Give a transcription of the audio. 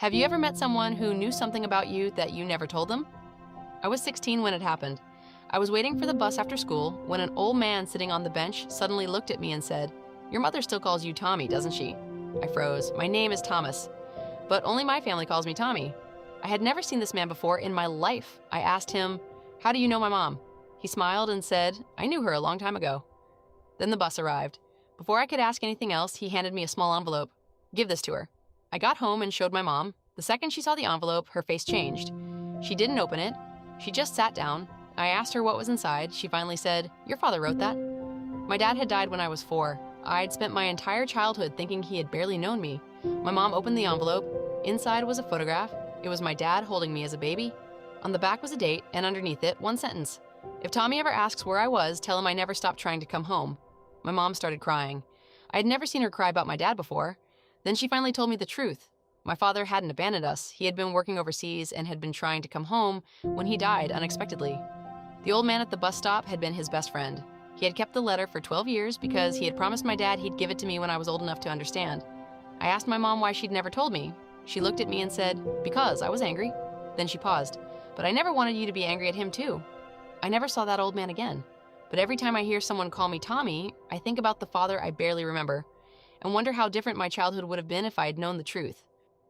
Have you ever met someone who knew something about you that you never told them? I was 16 when it happened. I was waiting for the bus after school when an old man sitting on the bench suddenly looked at me and said, "Your mother still calls you Tommy, doesn't she?" I froze. My name is Thomas, but only my family calls me Tommy. I had never seen this man before in my life. I asked him, "How do you know my mom?" He smiled and said, "I knew her a long time ago." Then the bus arrived. Before I could ask anything else, he handed me a small envelope. "Give this to her." I got home and showed my mom. The second she saw the envelope, her face changed. She didn't open it. She just sat down. I asked her what was inside. She finally said, "Your father wrote that." My dad had died when I was 4. I'd spent my entire childhood thinking he had barely known me. My mom opened the envelope. Inside was a photograph. It was my dad holding me as a baby. On the back was a date, and underneath it, one sentence. "If Tommy ever asks where I was, tell him I never stopped trying to come home." My mom started crying. I had never seen her cry about my dad before. Then she finally told me the truth. My father hadn't abandoned us. He had been working overseas and had been trying to come home when he died unexpectedly. The old man at the bus stop had been his best friend. He had kept the letter for 12 years because he had promised my dad he'd give it to me when I was old enough to understand. I asked my mom why she'd never told me. She looked at me and said, "Because I was angry." Then she paused. "But I never wanted you to be angry at him too." I never saw that old man again. But every time I hear someone call me Tommy, I think about the father I barely remember and wonder how different my childhood would have been if I had known the truth.